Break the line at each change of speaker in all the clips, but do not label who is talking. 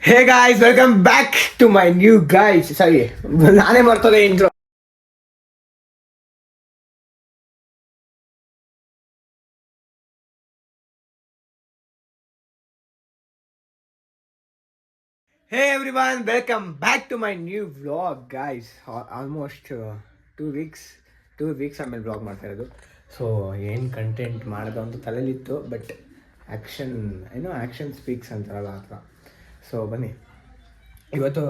Hey guys, welcome back to my new guys. ಸರಿ, ನಾನೇ ಮರ್ತೋದೆ intro. Hey everyone, welcome back to my new vlog guys. Almost 2 weeks ಆಮೇಲೆ vlog ಮಾಡ್ತಾ ಇರೋದು. So ಏನು content ಮಾಡೋದು ಅಂತ ತಲೆಯಲ್ಲಿತ್ತು, ಬಟ್ ಆ್ಯಕ್ಷನ್ ಸ್ಪೀಕ್ಸ್ ಅಂತಾರಲ್ಲ ಆ ಥರ. ಸೊ ಬನ್ನಿ, ಇವತ್ತು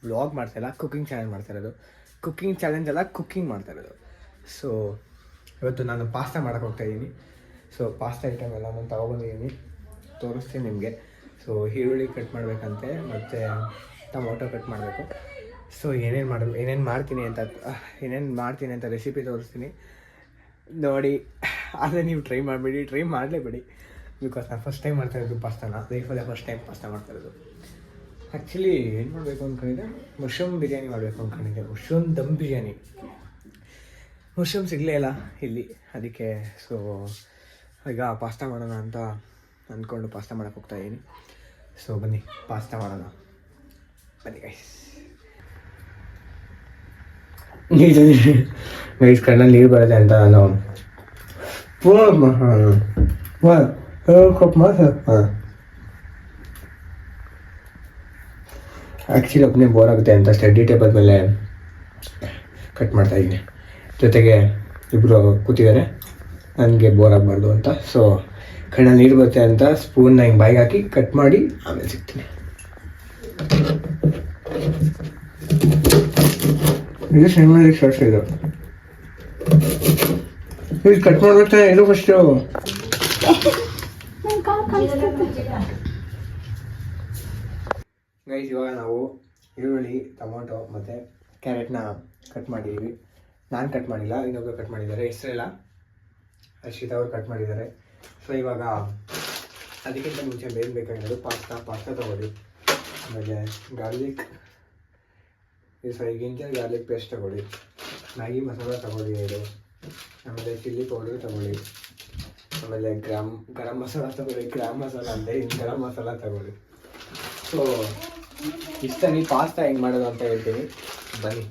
ವ್ಲಾಗ್ ಮಾಡ್ತಾಯಿಲ್ಲ, ಕುಕ್ಕಿಂಗ್ ಚಾಲೆಂಜ್ ಮಾಡ್ತಾ ಇರೋದು. ಕುಕ್ಕಿಂಗ್ ಚಾಲೆಂಜ್ ಅಲ್ಲ, ಕುಕ್ಕಿಂಗ್ ಮಾಡ್ತಾ ಇರೋದು. ಸೊ ಇವತ್ತು ನಾನು ಪಾಸ್ತಾ ಮಾಡೋಕ್ಕೆ ಹೋಗ್ತಾಯಿದ್ದೀನಿ. ಸೊ ಪಾಸ್ತಾ ಐಟಮ್ ಎಲ್ಲ ನಾನು ತೊಗೊಬಂದಿದ್ದೀನಿ, ತೋರಿಸ್ತೀನಿ ನಿಮಗೆ. ಸೊ ಈರುಳ್ಳಿ ಕಟ್ ಮಾಡಬೇಕಂತೆ, ಮತ್ತು ಟೊಮೊಟೊ ಕಟ್ ಮಾಡಬೇಕು. ಸೊ ಏನೇನು ಮಾಡ್ತೀನಿ ಅಂತ ರೆಸಿಪಿ ತೋರಿಸ್ತೀನಿ ನೋಡಿ. ಆದರೆ ನೀವು ಟ್ರೈ ಮಾಡಲೇಬೇಡಿ, ಬಿಕಾಸ್ ನಾನು ಫಸ್ಟ್ ಟೈಮ್ ಮಾಡ್ತಾಯಿರೋದು ಪಾಸ್ತಾನ. ಲೈಫಲ್ಲೇ ಫಸ್ಟ್ ಟೈಮ್ ಪಾಸ್ತಾ ಮಾಡ್ತಾಯಿರೋದು. ಆ್ಯಕ್ಚುಲಿ ಏನು ಮಾಡಬೇಕು ಅಂದ್ಕೊಂಡಿದ್ದೆ, ಮಶ್ರೂಮ್ ಬಿರಿಯಾನಿ ಮಾಡಬೇಕು ಅಂದ್ಕೊಂಡಿದ್ದೆ. ಮಶ್ರೂಮ್ ದಮ್ ಬಿರಿಯಾನಿ. ಮಶ್ರೂಮ್ ಸಿಗಲೇ ಇಲ್ಲ ಇಲ್ಲಿ, ಅದಕ್ಕೆ ಸೊ ಈಗ ಪಾಸ್ತಾ ಮಾಡೋಣ ಅಂತ ಅಂದ್ಕೊಂಡು ಪಾಸ್ತಾ ಮಾಡೋಕ್ಕೆ ಹೋಗ್ತಾಯಿದ್ದೀನಿ. ಸೊ ಬನ್ನಿ, ಪಾಸ್ತಾ ಮಾಡೋಣ ಬನ್ನಿ ಗೈಸ್. ಗೈಸ್ ಕಣ್ಣಲ್ಲಿ ನೀರು ಬರುತ್ತೆ ಅಂತ ನಾನು ಆ್ಯಕ್ಚುಲಿ ಒಬ್ಬನೇ ಬೋರ್ ಆಗುತ್ತೆ ಅಂತ ಸ್ಟಡಿ ಟೇಬಲ್ ಮೇಲೆ ಕಟ್ ಮಾಡ್ತಾಯಿದ್ದೀನಿ. ಜೊತೆಗೆ ಇಬ್ಬರು ಕೂತಿದ್ದಾರೆ, ನನಗೆ ಬೋರ್ ಆಗಬಾರ್ದು ಅಂತ. ಸೊ ಕಣ್ಣಲ್ಲಿ ನೀರು ಬರುತ್ತೆ ಅಂತ ಸ್ಪೂನ್ನ ಹಿಂಗೆ ಬಾಯಿಗೆ ಹಾಕಿ ಕಟ್ ಮಾಡಿ ಆಮೇಲೆ ಸಿಗ್ತೀನಿ. ಇದು ಸಣ್ಣ ಶರ್ಟ್ಸ್ ಇದು ಕಟ್ ಮಾಡ್ಬೇಕು ಇದು ಫಸ್ಟು. ಗೈಸ್, ಇವಾಗ ನಾವು ಈರುಳ್ಳಿ, ಟೊಮೊಟೊ ಮತ್ತು ಕ್ಯಾರೆಟ್ನ ಕಟ್ ಮಾಡಿದ್ದೀವಿ. ನಾನು ಕಟ್ ಮಾಡಿಲ್ಲ, ಇನ್ನೊಬ್ಬರು ಕಟ್ ಮಾಡಿದ್ದಾರೆ. ಹೆಸರೆಲ್ಲ ಅರ್ಷಿತ್ ಅವರು ಕಟ್ ಮಾಡಿದ್ದಾರೆ. ಸೊ ಇವಾಗ ಅದಕ್ಕಿಂತ ಮುಂಚೆ ಬೇರೆ ಬೇಕಾಗಿರೋದು ಪಾಸ್ತಾ ತೊಗೊಳ್ಳಿ. ಆಮೇಲೆ ಗಿಂಜರ್ ಗಾರ್ಲಿಕ್ ಪೇಸ್ಟ್ ತೊಗೊಳ್ಳಿ. ಮ್ಯಾಗಿ ಮಸಾಲ ತೊಗೊಳ್ಳಿ 5. ಆಮೇಲೆ ಚಿಲ್ಲಿ ಪೌಡರ್ ತೊಗೊಳ್ಳಿ. ಆಮೇಲೆ ಗರಂ ಮಸಾಲ ತೊಗೊಳ್ಳಿ. ಗರಂ ಮಸಾಲ ತೊಗೊಳ್ಳಿ. ಸೊ ಇಷ್ಟನೇ ಪಾಸ್ತಾ ಹೆಂಗೆ ಮಾಡೋದು ಅಂತ ಹೇಳ್ತೀನಿ ಬನ್ನಿ.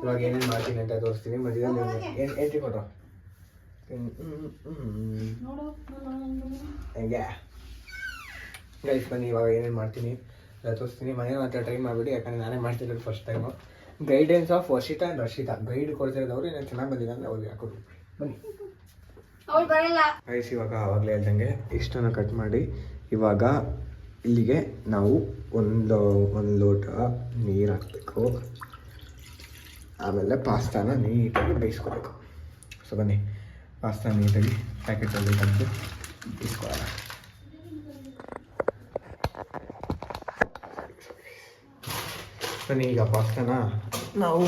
ಇವಾಗ ಏನೇನು ಮಾಡ್ತೀನಿ ಅಂತ ತೋರಿಸ್ತೀನಿ. ಮಧ್ಯದಲ್ಲಿ ಏನು ಕೊಟ್ಟು ಹೆಂಗೆ ಗೈಸ್ ಬನ್ನಿ, ಇವಾಗ ಏನೇನು ಮಾಡ್ತೀನಿ ಎಲ್ಲ ತೋರಿಸ್ತೀನಿ. ಮನೇಲಿ ಮಾತ್ರ ಟ್ರೈ ಮಾಡಿಬಿಡಿ, ಯಾಕಂದರೆ ನಾನೇ ಮಾಡ್ತಿರೋದು first time. Guidance of Varshita and Rakshita, guide ಕೊಡ್ತಿರೋದವ್ರು. ಏನೇನು ಚೆನ್ನಾಗಿ ಬಂದಿಲ್ಲ ಅಂದರೆ ಅವ್ರಿಗೆ ಹಾಕೋದು ಬನ್ನಿ ಗೈಸ್. ಇವಾಗ ಆವಾಗಲೇ ಹೇಳ್ದಂಗೆ ಇಷ್ಟನ್ನು ಕಟ್ ಮಾಡಿ ಇವಾಗ ಇಲ್ಲಿಗೆ ನಾವು ಒಂದು ಲೋಟ ನೀರು ಹಾಕಬೇಕು. ಆಮೇಲೆ ಪಾಸ್ತಾನ ನೀಟಾಗಿ ಬೇಯಿಸ್ಕೋಬೇಕು. ಸೊ ಬನ್ನಿ, ಪಾಸ್ತಾ ನೀಟಾಗಿ ಪ್ಯಾಕೆಟಲ್ಲಿ ತೆಗೆದು ಬೇಯಿಸ್ಕೊಳ್ಳೋಣ. ಬನ್ನಿ, ಈಗ ಪಾಸ್ತಾನ ನಾವು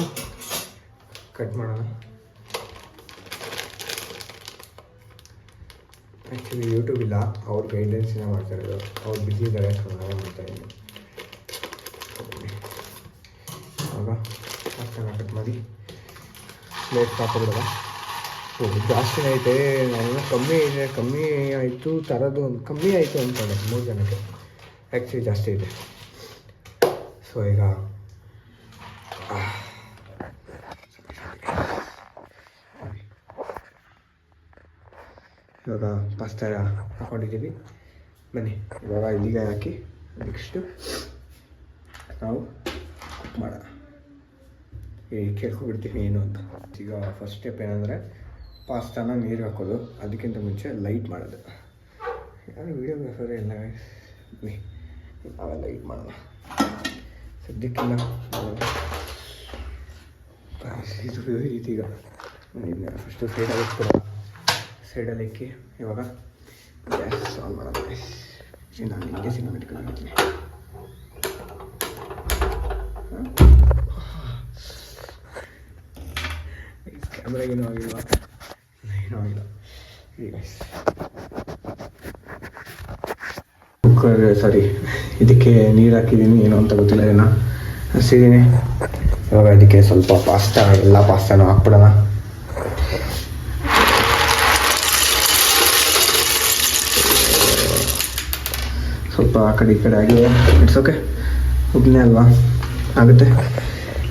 ಕಟ್ ಮಾಡೋಣ. ಆ್ಯಕ್ಚುಲಿ ಯೂಟ್ಯೂಬ್ ಇಲ್ಲ, ಅವ್ರ ಗೈಡೆನ್ಸಿನ ಮಾಡ್ತಾ ಇರೋದು. ಅವ್ರು ಬಿಸಿ ಇದ್ದಾರೆ, ಸೊ ನಾವೇ ಮಾಡ್ತಾಯಿದ್ದೀನಿ. ಆವಾಗ ಪಾಸ್ತಾನ ಕಟ್ ಮಾಡಿ ಪ್ಲೇಟ್ ಹಾಕೋಬಿಡೋಣ. ಸೊ ಜಾಸ್ತಿನೇ ಐತೆ, ನಾನು ಕಮ್ಮಿ ಆಯಿತು ತರೋದು, ಕಮ್ಮಿ ಆಯಿತು ಅಂದ್ಕೊಂಡೆ 3 ಜನಕ್ಕೆ. ಆ್ಯಕ್ಚುಲಿ ಜಾಸ್ತಿ ಇದೆ. ಸೊ ಈಗ ಪಾಸ್ತಾ ಹಾಕ್ಕೊಂಡಿದ್ದೀವಿ. ಬನ್ನಿ, ಇವಾಗ ಇಲ್ಲಿಗೆ ಹಾಕಿ ನೆಕ್ಸ್ಟು ನಾವು ಕುಕ್ ಮಾಡೋಣ. ಕೇಳ್ಕೊಬಿಡ್ತೀನಿ ಏನು ಅಂತ. ಈಗ ಫಸ್ಟ್ ಸ್ಟೆಪ್ ಏನಂದರೆ ಪಾಸ್ತಾನ ನೀರು ಹಾಕೋದು. ಅದಕ್ಕಿಂತ ಮುಂಚೆ ಲೈಟ್ ಮಾಡೋದು. ಯಾರು ವೀಡಿಯೋಗ್ರಾಫರ್ ಎಲ್ಲ ಬನ್ನಿ, ನಾವೆಲ್ಲ ಲೈಟ್ ಮಾಡೋಣ. ಸದ್ಯಕ್ಕಿಲ್ಲ ಇದು ಇದೀಗ ಫಸ್ಟು ಸೈಡಲ್ಲಿ ಇಟ್ಕೊಡೋಣ. ಸೈಡಲ್ಲಿ ಇಕ್ಕಿ ಇವಾಗ ಗ್ಯಾಸ್ ಆನ್ ಮಾಡೋಣ. ನಾನು ಹಿಂಗೆ ಸಿನಿಮೆಟಿಕ್ ಮಾಡ್ತೀನಿ. ಕ್ಯಾಮ್ರಾಗೇನೂ ಆಗಿಲ್ವಾ? ಏನೂ ಆಗಿಲ್ಲ. ಸಾರಿ, ಇದಕ್ಕೆ ನೀರು ಹಾಕಿದ್ದೀನಿ, ಏನು ಅಂತ ಗೊತ್ತಿಲ್ಲ. ಏನೋ ಹಸಿದ್ದೀನಿ. ಇವಾಗ ಅದಕ್ಕೆ ಸ್ವಲ್ಪ ಎಲ್ಲ ಪಾಸ್ತಾನು ಹಾಕ್ಬಿಡೋಣ. ಸ್ವಲ್ಪ ಆ ಕಡೆ ಈ ಕಡೆ ಆಗಿದೆ. ಇಟ್ಸ್ ಓಕೆ, ಒಬ್ಬನೇ ಅಲ್ವಾ, ಆಗುತ್ತೆ.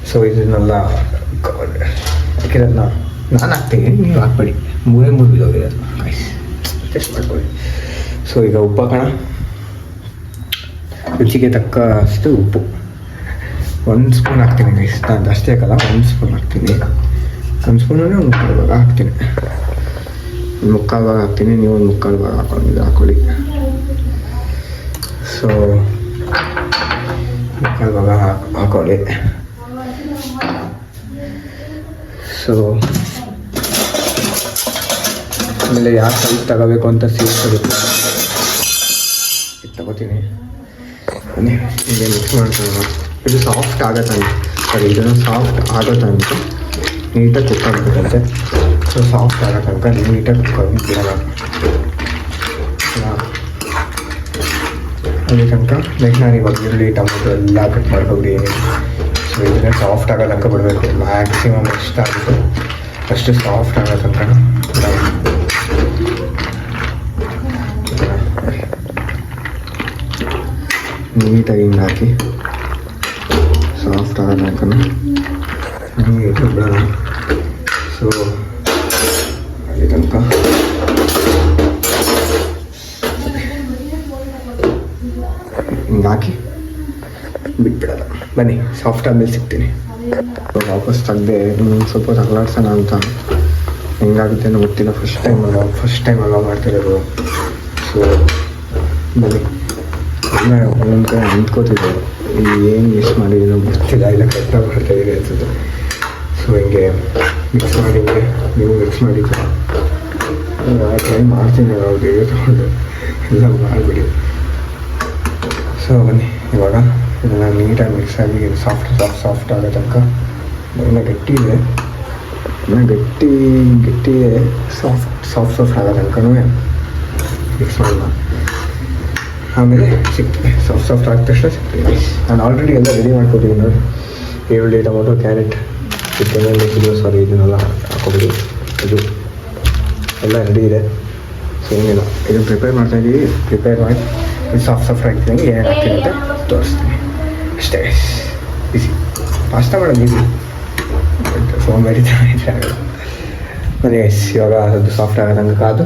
ಸೊ ಇದನ್ನೆಲ್ಲ ಹಾಕಿರೋದನ್ನ ನಾನು ಹಾಕ್ತೀನಿ, ನೀವು ಹಾಕ್ಬೇಡಿ. ಮೂರೇ ಬಿದ್ದೋಗಿರೋದು, ಅಡ್ಜಸ್ಟ್ ಮಾಡ್ಕೊಳ್ಳಿ. ಸೊ ಈಗ ಉಪ್ಪು ಹಾಕೋಣ. ರುಚಿಗೆ ತಕ್ಕ ಅಷ್ಟು ಉಪ್ಪು 1 ಸ್ಪೂನ್ ಹಾಕ್ತೀನಿ ಗೈಸ್. ನಾನು ಅಷ್ಟೇ ಹಾಕಲ್ಲ, 1 ಸ್ಪೂನ್ ಹಾಕ್ತೀನಿ. 1 ಸ್ಪೂನಲ್ಲೇ 1 ಮುಕ್ಕಾಲು ಭಾಗ ಹಾಕ್ತೀನಿ. 1 ಮುಕ್ಕಾಲು ಭಾಗ ಹಾಕ್ತೀನಿ, ನೀವು 1 ಮುಕ್ಕಾಲು ಭಾಗ ಹಾಕೊಳ್ಳಿ. ಸೊ 1 ಮುಕ್ಕಾಲು ಭಾಗ ಹಾಕೊಳ್ಳಿ. ಸೊ ಆಮೇಲೆ ಯಾವ ಸೈಜ್ ತಗೋಬೇಕು ಅಂತ ಸಿಗುತ್ತೆ, ಇದು ತಗೋತೀನಿ. ಬನ್ನಿ ಹೀಗೆ ಮಿಕ್ಸ್ ಮಾಡ್ಕೊಳ್ಳೋಣ. ಇದು ಸಾಫ್ಟ್ ಆಗತ್ತಂತೆ, ಸರಿ ಇದನ್ನು ಸಾಫ್ಟ್ ಆಗತ್ತಂತೆ ನೀಟಾಗಿ ಕುಕ್ ಆಗಬೇಕಂತೆ. ಸೊ ಸಾಫ್ಟ್ ಆಗೋ ತನಕ ನೀಟಾಗಿ ಕುಕ್ ಬಿಡೋಣ. ಅಲ್ಲಿ ತನಕ ನೆಕ್ಸ್ಟ್ ನಾನು ಇವಾಗ ಈರುಳ್ಳಿ ಟೊಮೊಟೊ ಎಲ್ಲ ಕಟ್ ಮಾಡ್ಕೊಬಿಡಿ. ಸೊ ಇದನ್ನು ಸಾಫ್ಟ್ ಆಗೋ ತನಕ ಬಿಡಬೇಕು. ಮ್ಯಾಕ್ಸಿಮಮ್ ಎಷ್ಟಾಗುತ್ತೆ ಅಷ್ಟು ಸಾಫ್ಟ್ ಆಗೋ ತನಕ ನೀಟಾಗಿ ಹಿಂಗೆ ಹಾಕಿ ಸಾಫ್ಟ್ ಆಗೋ ತನಕ ನೀಟಾಗಿ ಬಿಡೋಣ. ಸೊ ಅಲ್ಲಿ ತನಕ ಹಿಂಗೆ ಹಾಕಿ ಬಿಟ್ಬಿಡೋದು. ಬನ್ನಿ ಸಾಫ್ಟ್ ಆದಮೇಲೆ ಸಿಗ್ತೀನಿ. ವಾಪಸ್ ತೆಗ್ದೆ ಸ್ವಲ್ಪ ತಗಲಾಡ್ಸೋಣ ಅಂತ. ಹೆಂಗಾಗುತ್ತೆ ಅನ್ನೋ ಗೊತ್ತಿಲ್ಲ, ಫಸ್ಟ್ ಟೈಮ್ ಅಲ್ಲ ಮಾಡ್ತಿರೋದು. ಸೊ ಬನ್ನಿ ಒಂದೊಂದು ಕಡೆ ಅಂದ್ಕೋತಿದ್ದೆ, ಏನು ಮಿಸ್ ಮಾಡಿದ್ದೀನೋ ಗೊತ್ತಿಲ್ಲ, ಇಲ್ಲ ಕರೆಕ್ಟಾಗಿ ಮಾಡ್ತಾಯಿದ್ದೀರಿ ಅನ್ಸುತ್ತೆ. ಸೊ ಹಿಂಗೆ ಮಿಕ್ಸ್ ಮಾಡಿದ್ದೆ, ನೀವು ಮಿಕ್ಸ್ ಮಾಡಿದ್ದೆ, ಟ್ರೈ ಮಾಡ್ತೀನಿ ಅವ್ರಿಗೆ ತೊಗೊಂಡು ಎಲ್ಲ ಮಾಡಿಬಿಡಿ. ಸೊ ಬನ್ನಿ ಇವಾಗ ಇದನ್ನು ನೀಟಾಗಿ ಮಿಕ್ಸ್ ಆಗಿ ಸಾಫ್ಟ್ ಆಗೋ ತನಕ. ಇನ್ನೂ ಗಟ್ಟಿ ಇದೆ, ಗಟ್ಟಿ ಇದೆ, ಸಾಫ್ಟ್ ಆಗೋ ತನಕನೂ ಮಿಕ್ಸ್ ಮಾಡೋಣ. ಆಮೇಲೆ ಸಿಗ್ತದೆ, ಸಾಫ್ಟ್ ಆಗಿದ ತಕ್ಷಣ ಸಿಗ್ತದೆ. ನಾನು ಆಲ್ರೆಡಿ ಎಲ್ಲ ರೆಡಿ ಮಾಡ್ಕೊತೀನಿ ನೋಡಿ. ಈರುಳ್ಳಿ ಟೊಮೊಟೊ ಕ್ಯಾರೆಟ್ ಇದನ್ನೆಲ್ಲ ಹಾಕೊಬಿಡಿ. ಇದು ಎಲ್ಲ ರೆಡಿ ಇದೆ. ಸೊ ಏನಿಲ್ಲ, ಇದನ್ನು ಪ್ರಿಪೇರ್ ಮಾಡ್ತಾಯಿದ್ದೀವಿ. ಪ್ರಿಪೇರ್ ಮಾಡಿ ಇದು ಸಾಫ್ಟ್ ಆಗ್ತೀನಿ, ಏನೇನು ಹಾಕ್ತೀನಿ ಅಂತ ತೋರಿಸ್ತೀನಿ ಅಷ್ಟೇ. ಬಿಸಿ ಪಾಸ್ತಾ ಮಾಡೋದು ಈಸಿ, ಬಟ್ ಸೋಂಬೇರಿ ಆಗಲ್ಲ. ಮತ್ತು ಇವಾಗ ಅದು ಸಾಫ್ಟ್ ಆಗೋ ತನಕ ಕಾದು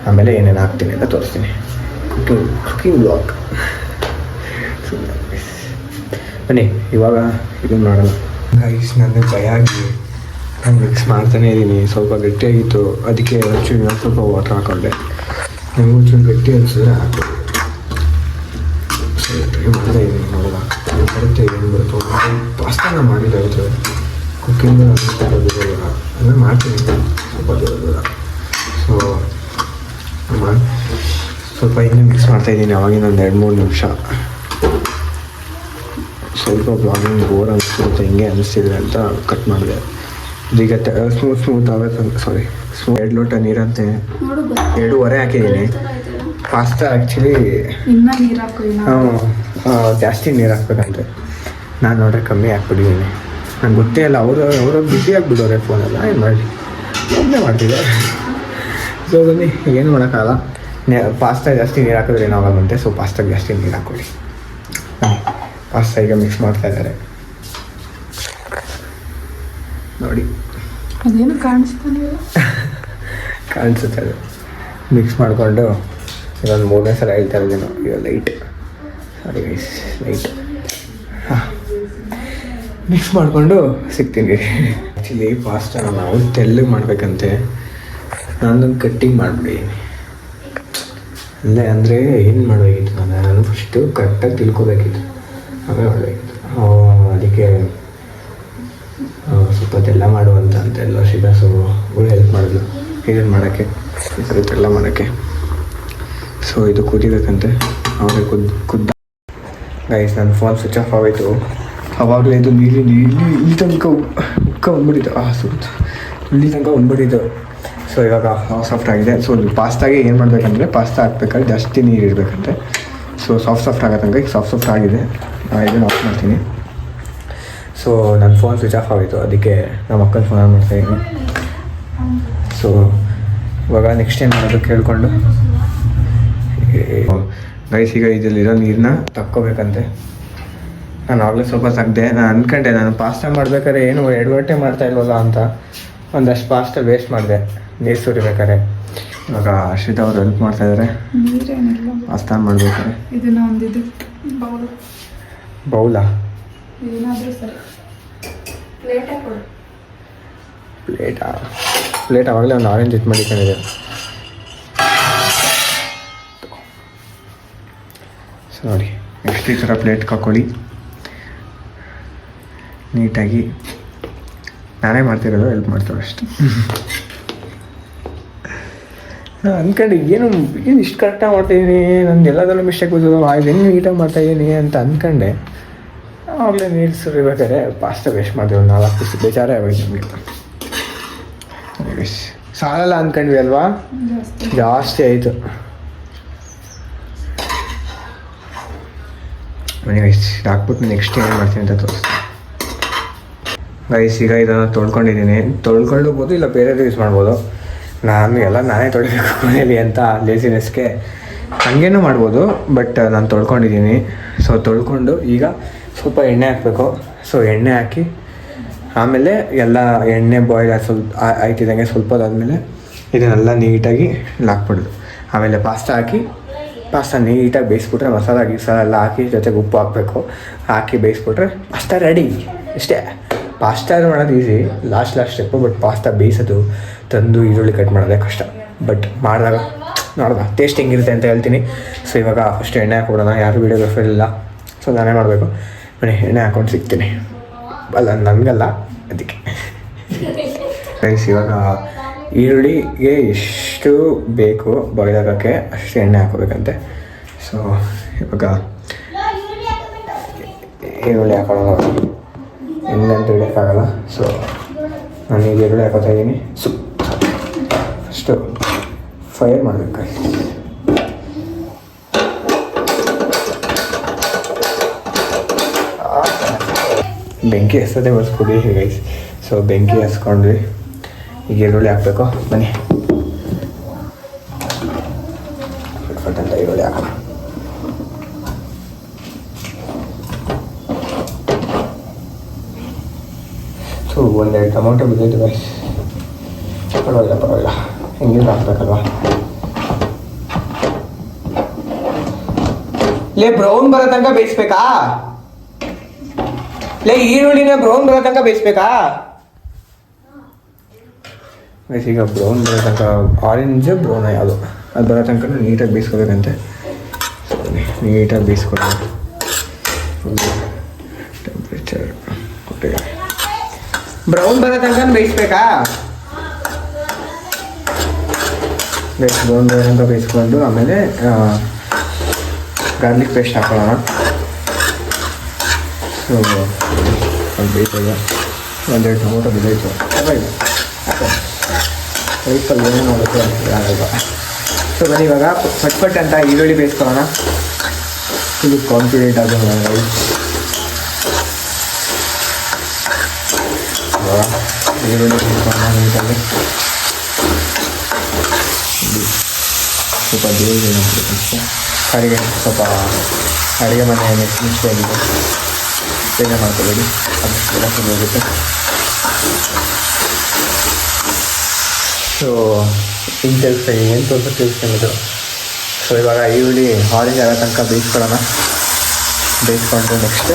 ಆಮೇಲೆ ಏನೇನು ಹಾಕ್ತೀನಿ ಅಂತ ತೋರಿಸ್ತೀನಿ. Cooking blog. ಬನ್ನಿ ಇವಾಗ ಇದನ್ನು ಮಾಡೋಣ ಗೈಸ್. ನನಗೆ ಭಯ ಆಗಿ ನಾನು ಮಿಕ್ಸ್ ಮಾಡ್ತಾನೇ ಇದ್ದೀನಿ. ಸ್ವಲ್ಪ ಗಟ್ಟಿಯಾಗಿತ್ತು, ಅದಕ್ಕೆ ಒಂಚೂರು ಸ್ವಲ್ಪ ವಾಟರ್ ಹಾಕೊಂಡೆ. ನನಗೆ ಒಂಚೂರು ಗಟ್ಟಿ ಅನಿಸಿದ್ರೆ ಹಾಕು. ಸೊ ಟ್ರೈ ಮಾಡ್ತಾ ಇದ್ದೀನಿ, ನೋಡೋಣ ಬರುತ್ತೆ ಏನು ಬರುತ್ತೋ. ಪಾಸ್ತಾನ ಮಾಡಿದ್ದಾಗುತ್ತೆ, ಕುಕ್ಕಿಂಗ್ ಅನಿಸ್ತಾ ಇರೋದು ಅದನ್ನು ಮಾಡ್ತೀನಿ ಸ್ವಲ್ಪ ದೂರ. ಸೊ ಸ್ವಲ್ಪ ಇನ್ನೂ ಮಿಕ್ಸ್ ಮಾಡ್ತಾಯಿದ್ದೀನಿ. ಅವಾಗಿನ ಒಂದು 2-3 ನಿಮಿಷ. ಸ್ವಲ್ಪ ಬ್ಲಾಗಿಂಗ್ ಬೋರ್ ಅನಿಸುತ್ತೆ, ಹಿಂಗೆ ಅನಿಸ್ತಿದ್ರೆ ಅಂತ ಕಟ್ ಮಾಡಿದೆ. ಈಗ ಸ್ಮೂತ್ ಆಗುತ್ತೆ. ಸಾರಿ, 2 ಲೋಟ ನೀರಂತೆ 2.5 ಹಾಕಿದ್ದೀನಿ. ಪಾಸ್ತಾ ಆ್ಯಕ್ಚುಲಿ ಜಾಸ್ತಿ ನೀರು ಹಾಕ್ಬೇಕಂತೆ. ನಾನು ನೋಡ್ರೆ ಕಮ್ಮಿ ಹಾಕ್ಬಿಟ್ಟಿದ್ದೀನಿ. ನಂಗೆ ಗೊತ್ತೇ ಇಲ್ಲ, ಅವರು ಬಿಸಿ ಆಗಿಬಿಡೋರೆ ಫೋನೆಲ್ಲ. ಏನು ಮಾಡಲಿ, ಒಬ್ಬನೇ ಮಾಡ್ತಿದ್ದೆ. ಸೊ ಬನ್ನಿ ಏನು ಮಾಡೋಕ್ಕಾಗಲ್ಲ. ಪಾಸ್ತಾ ಜಾಸ್ತಿ ನೀರು ಹಾಕಿದ್ರೆ ಏನಾಗಂತೆ. ಸೊ ಪಾಸ್ತಾಗೆ ಜಾಸ್ತಿ ನೀರು ಹಾಕ್ಕೊಳ್ಳಿ. ಪಾಸ್ತಾ ಈಗ ಮಿಕ್ಸ್ ಮಾಡ್ತಾ ಇದ್ದಾರೆ ನೋಡಿ.
ಅದೇನು ಕಾಣಿಸ್ತಾನೆ
ಕಾಣಿಸುತ್ತೆ. ಅದು ಮಿಕ್ಸ್ ಮಾಡಿಕೊಂಡು ಇದೊಂದು 3ನೇ ಸಲ ಹೇಳ್ತಾ ಇದ್ದೀನಿ. ಇದು light, sorry guys, light mix ಮಾಡಿಕೊಂಡು ಸಿಗ್ತೀನಿ. ಆ್ಯಕ್ಚುಲಿ ಪಾಸ್ತಾ ನಾವು ತೆಳ್ಳಗೆ ಮಾಡಬೇಕಂತೆ. ನಾನೊಂದು ಕಟ್ಟಿಂಗ್ ಮಾಡಿಬಿಡಿ ಅಲ್ಲೇ. ಅಂದರೆ ಏನು ಮಾಡಬೇಕಿತ್ತು, ನಾನು ಫಸ್ಟು ಕರೆಕ್ಟಾಗಿ ತಿಳ್ಕೊಬೇಕಿತ್ತು, ಆಮೇಲೆ ಮಾಡಬೇಕಿತ್ತು. ಅದಕ್ಕೆ ಸ್ವಲ್ಪ ತೆಲ್ಲ ಮಾಡುವಂತ ಅಂತೆಲ್ಲ ಶಿಬಾಸು ಹೆಲ್ಪ್ ಮಾಡಿದ್ಲು ಇದನ್ನು ಮಾಡೋಕ್ಕೆ, ಈ ಥರ ತೆಲ್ಲ ಮಾಡೋಕ್ಕೆ. ಸೊ ಇದು ಕುದಿಬೇಕಂತೆ. ಆಮೇಲೆ ಕುದ್ದ ಗೈಸ್ ನನ್ನ ಫೋನ್ ಸ್ವಿಚ್ ಆಫ್ ಆಗೋಯ್ತು. ಅವಾಗಲೇ ಇದು ಇಲ್ಲಿ ತನಕ ಉಕ್ಕ ಬಂದ್ಬಿಟ್ಟಿತ್ತು. ಸುಡ್ತು, ಇಲ್ಲಿ ತನಕ ಬಂದ್ಬಿಟ್ಟಿತ್ತು. ಸೊ ಇವಾಗ ಸಾಫ್ಟ್ ಆಗಿದೆ. ಸೊ ಪಾಸ್ತಾಗೆ ಏನು ಮಾಡಬೇಕಂದ್ರೆ, ಪಾಸ್ತಾ ಹಾಕ್ಬೇಕಾದ್ರೆ ಜಾಸ್ತಿ ನೀರು ಇರಬೇಕಂತೆ. ಸೊ ಸಾಫ್ಟ್ ಆಗೋ ತನಕ ಈಗ ಸಾಫ್ಟ್ ಆಗಿದೆ. ಇದನ್ನು ಆಫ್ ಮಾಡ್ತೀನಿ. ಸೊ ನನ್ನ ಫೋನ್ ಸ್ವಿಚ್ ಆಫ್ ಆಗೋಯಿತು, ಅದಕ್ಕೆ ನಮ್ಮ ಅಕ್ಕನ ಫೋನ್ ಆನ್ ಮಾಡ್ತಾಯಿದ್ದೀನಿ. ಸೊ ಇವಾಗ ನೆಕ್ಸ್ಟ್ ಏನು ಮಾಡೋದು ಕೇಳಿಕೊಂಡು ಗೈಸ್ ಈಗ ಇದರಲ್ಲಿರೋ ನೀರನ್ನ ತಕ್ಕೋಬೇಕಂತೆ. ನಾನು ಆಗಲೇ ಸ್ವಲ್ಪ ತೆಗ್ದೆ. ನಾನು ಅಂದ್ಕೊಂಡೆ ನಾನು ಪಾಸ್ತಾ ಮಾಡ್ಬೇಕಾದ್ರೆ ಏನು ಎಡವಟ್ಟೆ ಮಾಡ್ತಾ ಇಲ್ವಲ್ಲ ಅಂತ ಒಂದಷ್ಟು ಪಾಸ್ತಾ ವೇಸ್ಟ್ ಮಾಡಿದೆ ನೀರು ಸುರಿಬೇಕಾರೆ. ಇವಾಗ ಅಶ್ವಿತಾ ಅವರು ಹೆಲ್ಪ್ ಮಾಡ್ತಾಯಿದ್ದಾರೆ
ನೀರೇನಿಲ್ಲ.
ಪಾಸ್ತಾ ಮಾಡ್ಬೇಕಾರೆ.
ಇದನ್ನ ಒಂದಿದ್ದು
ಬೌಲಾ
ಏನಾದರೂ ಸರಿ ಪ್ಲೇಟೇ ಕೊಡು.
ಪ್ಲೇಟ್ ಆವಾಗಲೇ ಒಂದು ಆರೆಂಜ್ ಇದು ಮಾಡಿಕೊಂಡಿದೆ. ಸೊ ನೋಡಿ ನೆಕ್ಸ್ಟ್ ಈ ಥರ ಪ್ಲೇಟ್ ಹಾಕ್ಕೊಳ್ಳಿ ನೀಟಾಗಿ. ನಾನೇ ಮಾಡ್ತಿರೋದು, ಹೆಲ್ಪ್ ಮಾಡ್ತಾರೆ ಅಷ್ಟೆ. ಅಂದ್ಕೊಂಡು ಏನು ಇಷ್ಟು ಕರೆಕ್ಟಾಗಿ ಮಾಡ್ತಾಯಿದ್ದೀನಿ, ನಂದು ಎಲ್ಲದರಲ್ಲೂ ಮಿಸ್ಟೇಕ್ ಬಂದದ್ದು, ಹೆಂಗೆ ನೀಟಾಗಿ ಮಾಡ್ತಾಯಿದ್ದೀನಿ ಅಂತ ಅಂದ್ಕೊಂಡೆ. ಆವಾಗಲೇ ನೀರು ಸುರಿಬೇಕಾದ್ರೆ ಪಾಸ್ತಾ ವೇಸ್ಟ್ ಮಾಡಿದೆ. ಒಂದು 4 ಪೀಸ್ ಬೇಜಾರೇ ಆಗೋಯ್ತು ನಮಗೆ. ಸಾಲಲ್ಲ ಅಂದ್ಕೊಂಡ್ವಿ ಅಲ್ವಾ, ಜಾಸ್ತಿ ಆಯಿತು. ಬನ್ನಿ ಗೈಸ್ ಹಾಕ್ಬಿಟ್ಟು ನೆಕ್ಸ್ಟ್ ಏನು ಮಾಡ್ತೀನಿ ಅಂತ ತೋರಿಸ್ತೀನಿ. ಗೈಸ್ ಈಗ ಇದನ್ನು ತೊಳ್ಕೊಂಡಿದ್ದೀನಿ. ತೊಳ್ಕೊಳ್ಳಬಹುದು, ಇಲ್ಲ ಬೇರೆದು ಯೂಸ್ ಮಾಡ್ಬೋದು. ನಾನೇ ತೊಳಿಬೇಕು ಮನೇಲಿ ಅಂತ ಲೇಸಿನೆಸ್ಗೆ ಹಂಗೇನೂ ಮಾಡ್ಬೋದು. ಬಟ್ ನಾನು ತೊಳ್ಕೊಂಡಿದ್ದೀನಿ. ಸೊ ತೊಳ್ಕೊಂಡು ಈಗ ಸ್ವಲ್ಪ ಎಣ್ಣೆ ಹಾಕಬೇಕು. ಸೊ ಎಣ್ಣೆ ಹಾಕಿ ಆಮೇಲೆ ಎಲ್ಲ ಎಣ್ಣೆ ಬಾಯ್ಲ್ ಆಯ್ತಿದ್ದಂಗೆ ಸ್ವಲ್ಪ ಹೊದಾದ್ಮೇಲೆ ಇದನ್ನೆಲ್ಲ ನೀಟಾಗಿ ಹಾಕ್ಬಿಡೋದು. ಆಮೇಲೆ ಪಾಸ್ತಾ ನೀಟಾಗಿ ಬೇಯಿಸ್ಬಿಟ್ರೆ ಮಸಾಲ ಎಲ್ಲ ಹಾಕಿ ಜೊತೆಗೆ ಉಪ್ಪು ಹಾಕಬೇಕು. ಹಾಕಿ ಬೇಯಿಸ್ಬಿಟ್ರೆ ಪಾಸ್ತಾ ರೆಡಿ. ಇಷ್ಟೇ. ಪಾಸ್ತಾ ಮಾಡೋದು easy, last step. But pasta ಬೇಯಿಸೋದು, ತಂದು ಈರುಳ್ಳಿ ಕಟ್ ಮಾಡೋದೇ ಕಷ್ಟ. ಬಟ್ ಮಾಡಿದಾಗ ನೋಡ್ದ ಟೇಸ್ಟ್ ಹೆಂಗಿರುತ್ತೆ ಅಂತ ಹೇಳ್ತೀನಿ. ಸೊ ಇವಾಗ ಫಸ್ಟ್ ಎಣ್ಣೆ ಹಾಕ್ಬಿಡೋಣ. ಯಾರು ವೀಡಿಯೋಗ್ರಾಫರ್ ಇಲ್ಲ, ಸೊ ನಾನೇ ಮಾಡಬೇಕು. ಬನ್ನಿ ಎಣ್ಣೆ ಹಾಕ್ಕೊಂಡು ಸಿಗ್ತೀನಿ. ಅಲ್ಲ ನನಗಲ್ಲ, ಅದಕ್ಕೆ. ಗೈಸ್ ಇವಾಗ ಈರುಳ್ಳಿಗೆ ಎಷ್ಟು ಬೇಕು ಬಾಯ್ಲ್ ಆಗೋಕ್ಕೆ ಅಷ್ಟು ಎಣ್ಣೆ ಹಾಕೋಬೇಕಂತೆ. ಸೊ ಇವಾಗ ಈರುಳ್ಳಿ ಹಾಕೊಳ್ಳೋಣ. ಎಣ್ಣೆ ಅಂತ ಹಿಡಿಯೋಕ್ಕಾಗಲ್ಲ. ಸೊ ನಾನು ಈಗ ಈರುಳ್ಳಿ ಹಾಕೋತಾ ಇದ್ದೀನಿ. ಫಸ್ಟು ಫೈರ್ ಮಾಡಬೇಕು. ಬೆಂಕಿ ಹಚ್ಚೋದೇ ಬರ್ಸ್ಕೊಡಿ ಗೈಸ್. ಸೊ ಬೆಂಕಿ ಹಚ್ಕೊಂಡ್ವಿ. ಈಗ ಈರುಳ್ಳಿ ಹಾಕಬೇಕು. ಬನ್ನಿ ಫಟ್ ಈರುಳ್ಳಿ ಹಾಕೋಣ. ಸೊ 1-2 ಟೊಮೊಟೊ ಬಿದ್ದೈತೆ ಗೈಸ್. ಪರವಾಗಿಲ್ಲ ಹಿಂಗಿದ್ರೆ ಹಾಕ್ಬೇಕಲ್ವಾ. ಬ್ರೌನ್ ಬರೋ ತನಕ ಬೇಯಿಸ್ಬೇಕಾ? ಈರುಳ್ಳಿನ ಬ್ರೌನ್ ಬರೋ ತನಕ ಬೇಯಿಸ್ಬೇಕಾ? ಈಗ ಬ್ರೌನ್ ಬರೋ ತನಕ, ಆರೆಂಜ್ ಬ್ರೌನ್ ಯಾವುದು ಅದು ಬರೋ ತನಕ ನೀಟಾಗಿ ಬೇಯಿಸ್ಕೋಬೇಕಂತೆ. ನೀಟಾಗಿ ಬೇಯಿಸ್ಕೊಳ್ಬೇಕು. ಟೆಂಪ್ರೇಚರ್ ಕೊಟ್ಟಿದೆ. ಬ್ರೌನ್ ಬರೋ ತನಕ ಬೇಯಿಸ್ಬೇಕಾ? ಬ್ರೌನ್ ಬರೋ ತನಕ ಬೇಯಿಸ್ಕೊಂಡು ಆಮೇಲೆ ಗಾರ್ಲಿಕ್ ಪೇಸ್ಟ್ ಹಾಕೊಳ್ಳೋಣ. ಸೊ ಒಂದು ಬೇಯ್ತದೆ. 1-2 ಟೊಮೊಟೊ ಬಿದ್ದೈತು. ಪರವಾಗಿಲ್ಲ, ಸ್ವಲ್ಪ ಏನು ನೋಡುತ್ತೆ ಆಗಲ್ವ. ಸೊ ಬನ್ನಿ ಇವಾಗ ಪಟ್ ಅಂತ ಈರುಳ್ಳಿ ಬೇಯಿಸ್ಕೊಳ್ಳೋಣ. ಇದು ಕಾನ್ಫಿಡೆಂಟ್ ಆಗೋಣ ರೈಸ್. ಈರುಳ್ಳಿ ಬೇಯಿಸ್ಕೊಳ್ಳೋಣ ನೀಟಾಗಿ. ಸ್ವಲ್ಪ ಬೇಗ ಅಷ್ಟೇ. ಸ್ವಲ್ಪ ಅಡುಗೆ ಮನೆ ಮಿಕ್ಸಿ ಆಗಿದೆ, ಬೇಗ ಮಾಡ್ಕೋಬೇಡಿ, ಅದಷ್ಟು ಎಲ್ಲ ಹೋಗುತ್ತೆ. ಸೊ ಹಿಂಗೆ ತಿಳಿಸ್ತೀನಿ, ಏನು ತಿಳಿಸ್ಕೊಂಡಿದ್ದು. ಸೊ ಇವಾಗ ಈರುಳ್ಳಿ ಆರೆಂಜ್ ಆಗೋ ತನಕ ಬೇಯಿಸ್ಕೊಳ್ಳೋಣ. ಬೇಯಿಸ್ಕೊಂಡು ನೆಕ್ಸ್ಟ್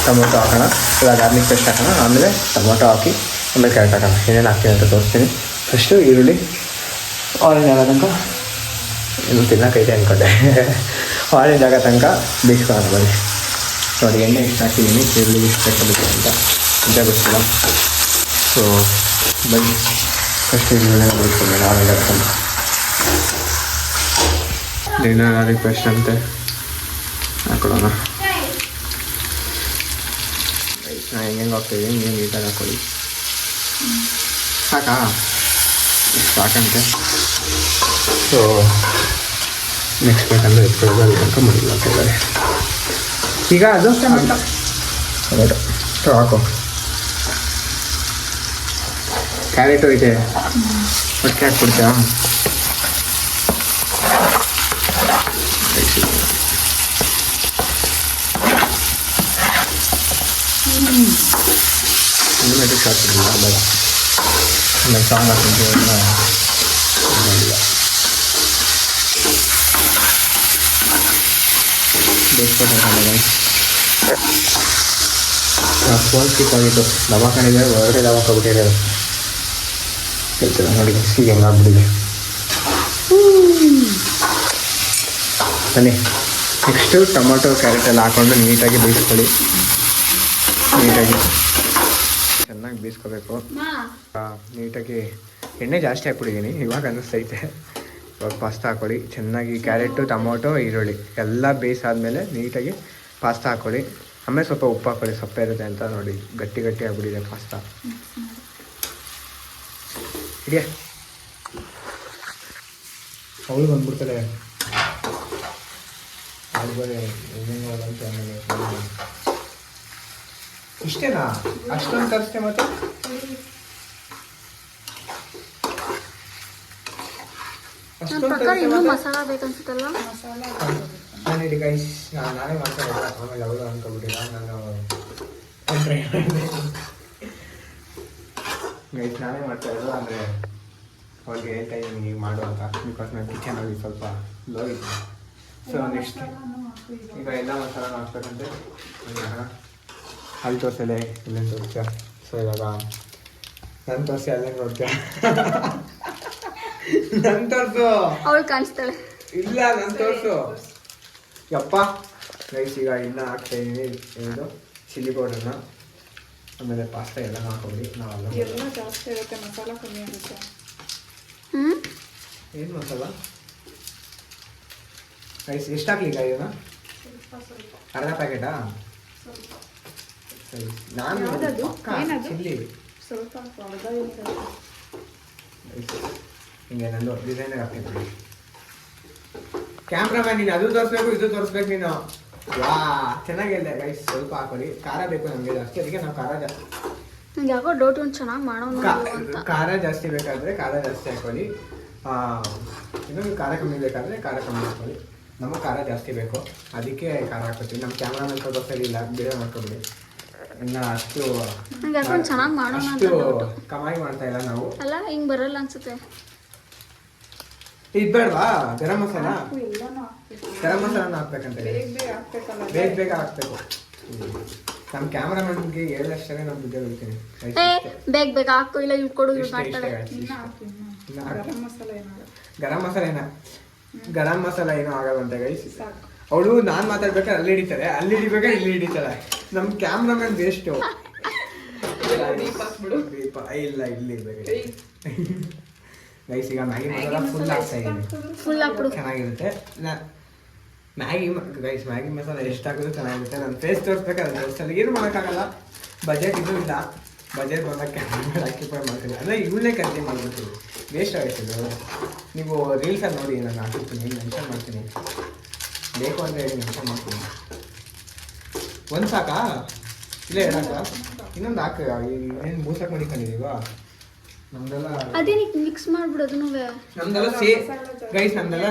ಟೊಮೊಟೊ ಹಾಕೋಣ, ಇಲ್ಲ ಗಾರ್ಲಿಕ್ ಪೇಸ್ಟ್ ಹಾಕೋಣ. ಆಮೇಲೆ ಟೊಮೊಟೊ ಹಾಕಿ ಆಮೇಲೆ ಕ್ಯಾರೆಟ್ ಹಾಕೋಣ. ಏನೇನು ಹಾಕ್ತೀನಿ ಅಂತ ತೋರಿಸ್ತೀನಿ. ಫಸ್ಟು ಈರುಳ್ಳಿ ಆರೆಂಜ್ ಆಗೋ ತನಕ, ಇನ್ನು ತಿನ್ನೋಕೈತೆ ಅಂದ್ಕೊಂಡೆ. ಆರೆಂಜ್ ಆಗೋ ತನಕ ಬೇಯಿಸ್ಕೊಳ್ಳೋಣ. ಬನ್ನಿ ನೋಡಿ ಎಣ್ಣೆ ಇಷ್ಟು ಹಾಕಿದ್ದೀನಿ, ಈರುಳ್ಳಿ ಇಷ್ಟು ಹಾಕಬೇಕು ಅಂತ ನಿಜ ಗೊತ್ತಿಲ್ಲ. ಸೊ ಬನ್ನಿ ಫಸ್ಟ್ ಈರುಳ್ಳಿ ಬೇಯಿಸ್ಕೊಳ್ಳೋಣ. ಆರೆಂಜ್ ಹಾಕ್ಕೊಂಡು ಗಾರ್ಲಿಕ್ ಪೇಸ್ಟ್ ಅಂತೆ ಹಾಕೊಳ್ಳೋಣ. ನಾನು ಹೆಂಗೆ ಹಾಕ್ತೀವಿ ನೀವು ನೀಟಾಗಿ ಹಾಕ್ಕೊಳ್ಳಿ. ಸಾಕಾ? ಇಷ್ಟು ಸಾಕಂತೆ. ಸೊ ನೆಕ್ಸ್ಟ್ ಬೇಕಂದ್ರೆ ಎತ್ಕೊಳ್ಳೋದು, ಅಲ್ಲಿ ತನಕ ಮಾಡಿಲ್ಲ ಅಂತಿದ್ದಾರೆ. ಈಗ ಅದು ಟೊಮೊಟೊ ಹಾಕೋ. ಕ್ಯಾರೆಟು ಇದೆ, ಒಟ್ಟಿಗೆ ಹಾಕ್ಬಿಡ್ತೀಯಾ? ಸಿನಿಮ್ಯಾಟಿಕ್ ಶಾರ್ಟ್ಸ್ ಇದೆಯಲ್ಲ ಬೇಡ, ಆಮೇಲೆ ಸಾಂಗ್ ಹಾಕಿದ್ದು ಫೋನ್ ಸ್ಕಿಪ್ ಆಗಿತ್ತು. ದವಾಖಾನಿಗೆ ಹೊರಗಡೆ ದವಾಖಾನಿಬಿಟ್ಟಿದ್ದಾರೆ ಹೇಳ್ತೀರ ನೋಡಿ. ಈಗ ಹೆಂಗಾಗ್ಬಿಟ್ಟಿದೆ. ಬನ್ನಿ ನೆಕ್ಸ್ಟು ಟೊಮೊಟೊ ಕ್ಯಾರೆಟ್ ಎಲ್ಲ ಹಾಕ್ಕೊಂಡು ನೀಟಾಗಿ ಬೇಯಿಸ್ಕೊಳ್ಳಿ. ನೀಟಾಗಿ ಚೆನ್ನಾಗಿ ಬೇಯಿಸ್ಕೋಬೇಕು. ನೀಟಾಗಿ ಎಣ್ಣೆ ಜಾಸ್ತಿ ಹಾಕ್ಬಿಟ್ಟಿದ್ದೀನಿ ಇವಾಗ ಅನ್ನಿಸ್ತೈತೆ. ಇವಾಗ ಪಾಸ್ತಾ ಹಾಕ್ಕೊಳ್ಳಿ. ಚೆನ್ನಾಗಿ ಕ್ಯಾರೆಟು ಟೊಮೊಟೊ ಈರುಳ್ಳಿ ಎಲ್ಲ ಬೇಯಿಸಾದ್ಮೇಲೆ ನೀಟಾಗಿ ಪಾಸ್ತಾ ಹಾಕ್ಕೊಳ್ಳಿ. ಆಮೇಲೆ ಸ್ವಲ್ಪ ಉಪ್ಪು ಹಾಕ್ಕೊಳ್ಳಿ, ಸೊಪ್ಪೆ ಇರುತ್ತೆ ಅಂತ. ನೋಡಿ ಗಟ್ಟಿ ಗಟ್ಟಿ ಆಗ್ಬಿಟ್ಟಿದೆ ಪಾಸ್ತಾ. ಇದೆಯಾ ಅವಳು ಬಂದ್ಬಿಡ್ತಾರೆ ಇಷ್ಟೇನಾ? ಅಷ್ಟೊಂದು ತರಿಸ್ತೆ ಮತ್ತೆ
ಮಸಾಲ ಬೇಕನ್ಸುತ್ತಲ್ಲ.
ನಾನಿಡಿ ಗೈಸ್, ನಾನೇ ಮಾಡ್ತಾಯಿಲ್ಲ. ಆಮೇಲೆ ಅವಳು ಅನ್ಕೊಬಿಟ್ಟಿಲ್ಲ. ನಾನು ಗೈಸ್ ನಾನೇ ಮಾಡ್ತಾ ಇರೋದು. ಅಂದರೆ ಅವ್ರಿಗೆ ಹೇಳ್ತಾ ಇದ್ದೀನಿ ಈಗ ಮಾಡು ಅಂತ. ಬಿಕಾಸ್ ನಾನು ಕಿಚನಲ್ಲಿ ಸ್ವಲ್ಪ ಲೋ ಇತ್ತು. ಸೊ ನೆಕ್ಸ್ಟ್ ಈಗ ಎಲ್ಲ ಮಸಾಲಾನು ಹಾಕ್ಬೇಕಂತೆ. ಅಲ್ಲಿ ತೋರಿಸಲೆ ಇಲ್ಲೇನು ತೋರಿಸ್ತೀಯ? ಸೊ ಇವಾಗ ನನ್ನ ತೋರಿಸಿ ಅಲ್ಲೇ ನೋಡ್ತೀಯ. ನನ್ನ ತೋರಿಸು.
ಅವಳು ಕಾಣಿಸ್ತಾಳೆ.
ಇಲ್ಲ ನನ್ನ ತೋರಿಸು. ಯಪ್ಪ ಗೈಸ್ ಈಗ ಇನ್ನು ಹಾಕ್ತಾಯಿದ್ದೀನಿ ಇದು ಚಿಲ್ಲಿ ಪೌಡರ್ನ. ಆಮೇಲೆ ಪಾಸ್ತಾ ಎಲ್ಲ ಹಾಕೋಬಿಡಿ. ನಾವೆಲ್ಲ
ಎಲ್ಲ ಜಾಸ್ತಿ ಇರುತ್ತೆ, ಮಸಾಲ ಕಮ್ಮಿ ಆಗುತ್ತೆ.
ಏನು ಮಸಾಲ ಗೈಸ್? ಎಷ್ಟು ಹಾಕ್ಲಿ ಈಗ ಇದನ್ನ? ಅರ್ಧ ಪ್ಯಾಕೆಟಾ? ಸರಿ. ನಾನು ಚಿಲ್ಲಿ
ಸ್ವಲ್ಪ
ಹಿಂಗೆ ನಂದು ಡಿಸೈನಾಗಿ ಹಾಕ್ತೀನಿ. ಕ್ಯಾಮ್ರಾಮ್ಯಾನ್ ನೀನು ಅದು ತೋರಿಸ್ಬೇಕು ಇದು ತೋರಿಸ್ಬೇಕು ನೀನು. ವಾ ಚೆನ್ನಾಗಿಲ್ಲ ಗೈಸ್. ಸ್ವಲ್ಪ ಹಾಕೊಳ್ಳಿ. ಖಾರ ಬೇಕು ನಮಗೆ ಜಾಸ್ತಿ, ಅದಕ್ಕೆ ನಾವು ಖಾರ ಜಾಸ್ತಿ.
ನಂಗೆ ಯಾಕೋ ಡೌಟ್ ಒಂದು ಚೆನ್ನಾಗಿ ಮಾಡೋಣ ಅಂತ.
ಖಾರ ಜಾಸ್ತಿ ಬೇಕಾದರೆ ಖಾರ ಜಾಸ್ತಿ ಹಾಕೊಳ್ಳಿ. ಇನ್ನೊಂದು ಖಾರ ಕಮ್ಮಿ ಬೇಕಾದರೆ ಖಾರ ಕಮ್ಮಿ ಹಾಕೊಳ್ಳಿ. ನಮಗೆ ಖಾರ ಜಾಸ್ತಿ ಬೇಕು, ಅದಕ್ಕೆ ಖಾರ ಹಾಕ್ಕೊತೀವಿ. ನಮ್ಮ ಕ್ಯಾಮ್ರಾಮನ್ ಸ್ವಲ್ಪ ಸರಿ ಇಲ್ಲ, ಬೇರೆ ಮಾಡ್ಕೊಬಿಡಿ. ಇನ್ನು ಅಷ್ಟು
ನಂಗೆ ಯಾಕಂದ್ರೆ ಚೆನ್ನಾಗಿ ಮಾಡೋಣ
ಅಷ್ಟು ಕಮಾಯಿ ಮಾಡ್ತಾ ಇಲ್ಲ ನಾವು.
ಅಲ್ಲ ಹಿಂಗೆ ಬರಲ್ಲ ಅನ್ಸುತ್ತೆ.
ಇದು ಬೇಡವಾ? ಗರಂ ಮಸಾಲ,
ಎಲ್ಲನೂ ಹಾಕ್ಬೇಕು.
ಗರಂ ಮಸಾಲನ ಹಾಕ್ಬೇಕಂತ
ಬೇಗ ಬೇಗ ಹಾಕ್ಬೇಕಲ್ಲ.
ಬೇಗ ಬೇಗ ಹಾಕ್ಬೇಕು. ನಮ್ಮ ಕ್ಯಾಮ್ರಾಮನ್ಗೆ ಹೇಳಷ್ಟೇ ನಾನು ಬುದ್ಧಿ ಹೇಳ್ತೀನಿ.
ಬೇಗ ಬೇಗ ಹಾಕು, ಇಲ್ಲ ಇವ್ ಕೊಡು, ಇವ್ ಮಾಡ್ತಾಳೆ.
ಇನ್ನು ಹಾಕಿ, ಇನ್ನು ಗರಂ ಮಸಾಲ ಏನಾಗಲ್ಲ.
ಗರಂ ಮಸಾಲ ಏನ? ಗರಂ ಮಸಾಲ ಏನೋ ಆಗಲ್ಲಂತೆ ಗೈಸ್.
ಸಾಕು.
ಅವಳು ನಾನು ಮಾತಾಡ್ಬೇಕಾದ್ರೆ ಅಲ್ಲಿ ಹಿಡಿತಾರೆ, ಅಲ್ಲಿ ಹಿಡಿಬೇಕಾದ್ರೆ ಇಲ್ಲಿ ಹಿಡಿತಾಳೆ. ನಮ್ಮ ಕ್ಯಾಮ್ರಾಮನ್ ವೇಸ್ಟು. ದೀಪ ಇಲ್ಲ ಇಲ್ಲಿ ಇರ್ಬೇಕು ಗೈಸ್. ಈಗ ಮ್ಯಾಗಿ ಮಸಾಲ ಫುಲ್ ಆಗ್ತಾ ಇದೆ.
ಫುಲ್ ಹಾಕ್ಬಿಡು.
ಚೆನ್ನಾಗಿರುತ್ತೆ. ಮ್ಯಾಗಿ ಗೈಸ್ ಮ್ಯಾಗಿ ಮಸಾಲ ಎಷ್ಟು ಹಾಕಿದ್ರು ಚೆನ್ನಾಗಿರುತ್ತೆ. ನನ್ನ ಫೇಸ್ ತೋರಿಸ್ಬೇಕಾದ್ರೆ ತೋರಿಸಲ್ಲ, ಏನು ಮಾಡೋಕ್ಕಾಗಲ್ಲ. ಬಜೆಟ್ ಇದು ಇಲ್ಲ. ಬಜೆಟ್ ಬಂದಕ್ಕೆ ಆಕ್ಯುಪೈ ಮಾಡ್ತೀನಿ. ಅಂದರೆ ಇವಳನ್ನೇ ಕಂಟಿನ್ಯೂ ಮಾಡ್ಬಿಡ್ತೀವಿ. ವೇಸ್ಟ್ ಆಗುತ್ತೆ. ನೀವು ರೀಲ್ಸಲ್ಲಿ ನೋಡಿ, ನಾನು ಹಾಕಿರ್ತೀನಿ, ಮೆನ್ಷನ್ ಮಾಡ್ತೀನಿ. ಬೇಕು ಅಂತ ಹೇಳಿ ಮೆನ್ಷನ್ ಮಾಡ್ತೀನಿ. ಒಂದು ಸಾಕಾ? ಇಲ್ಲ ಎರಡಾಕ? ಇನ್ನೊಂದು ಹಾಕ. ಏನು ಮೂಸಕ್ಕೆ ಮಡಿಕೊಂಡಿದ್ದೀವ ನಮ್ದೆಲ್ಲ.
ಅದೇನಕ್ಕೆ ಮಿಕ್ಸ್ ಮಾಡ್ಬಿಡೋದು ನೋವೇ.
ನಮ್ದೆಲ್ಲ ಗೈಸ್, ನಮ್ದೆಲ್ಲ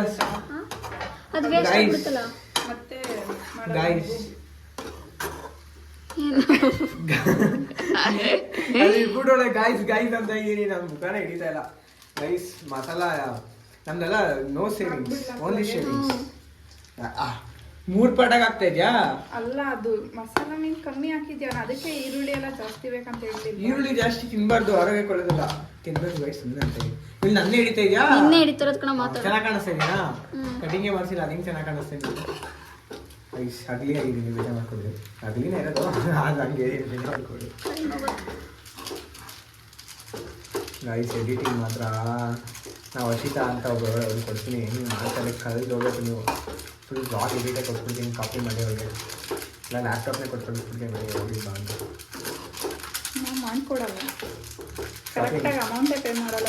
ಅದು ವೇಸ್ಟ್ ಆಗ್ಬಿಡುತ್ತಲ್ಲ
ಮತ್ತೆ
ಗೈಸ್. ಬಿಡೋಳೆ ಗೈಸ್ ಗೈಸ್ ಅಂತ ಇದ್ದೀನಿ. ನನ್ನ ಮುಖಾನೇ ಹಿಡಿತಾ ಇಲ್ಲ ಗೈಸ್. ಮಸಾಲ ನಮ್ದೆಲ್ಲ ನೋ ಸೇವಿಂಗ್ಸ್, ಓನ್ಲಿ ಶೇವಿಂಗ್ಸ್. 3 ಪಾಟಾಗಿ ಆಗ್ತಾ ಇದೆಯಾ?
ಅಲ್ಲ, ಅದು ಮಸಾಲ ಮೀನು ಕಮ್ಮಿ ಹಾಕಿದ್ಯಾ, ಅದಕ್ಕೆ ಈರುಳ್ಳಿ ಎಲ್ಲ ಜಾಸ್ತಿ ಬೇಕಂತ ಹೇಳಿದ್ವಿ.
ಈರುಳ್ಳಿ ಜಾಸ್ತಿ ತಿನ್ಬಾರ್ದು, ಆರೋಗ್ಯಕ್ಕೆ ಒಳ್ಳೆದಿಲ್ಲ. ತಿನ್ಬೇಕು ಗೈಸ್ ಸುಮ್ಮನೆ ಅಂತ ಹೇಳಿ. ಇಲ್ಲಿ ನನ್ನೇ ಹಿಡಿತಾ ಇದೆಯಾ?
ನಿನ್ನೆ ಹಿಡಿತಿರೋದ್ ಕಣ ಮಾತಾಡ.
ಚೆನ್ನಾಗಿ ಕಾಣಿಸ್ತಾ ಇದೆಯಾ? ಕಟಿಂಗೇ ಮಾಡಿಸಿಲ್ಲ, ಅದು ಹಿಂಗೆ ಚೆನ್ನಾಗಿ ಕಾಣಿಸ್ತಾ ಇದೆ ಗೈಸ್. ಅಗ್ಲಿ ಆಗಿದ್ದೀನಿ, ಬೇಜ ಮಾಡ್ಕೊಡಿ. ಅಗ್ಲಿನೇ ಇರೋದು, ಅದು ಹಂಗೆ ಬೇಜ ಮಾಡ್ಕೊಡಿ ಗೈಸ್. ಎಡಿಟಿಂಗ್ ಮಾತ್ರ ನಾವು ಅಶಿತಾ ಅಂತ ಒಬ್ಬರು ಅವ್ರಿಗೆ ಕೊಡ್ತೀನಿ. ನೀವು ಮಾಡ್ತಾರೆ ಕಳೆದು ಹೋಗೋದು. ನೀವು ಫುಲ್ ಬ್ಲಾಗ್ ಎಡಿಟೇ ಕೊಟ್ಬಿಡ್ತೀನಿ, ಕಾಪಿ ಮಾಡಿ ಅವ್ರಿಗೆ. ಇಲ್ಲ ಲ್ಯಾಪ್ಟಾಪ್ನೇ ಕೊಟ್ಬಿಡ್ತೀನಿ ಹೋಗಿ ಬಾ ಅಂತ.
ನಾವು ಮಾಡ್ಕೊಡಲ್ಲ, ಕರೆಕ್ಟಾಗಿ ಅಮೌಂಟೇ ಪೇ ಮಾಡಲ್ಲ.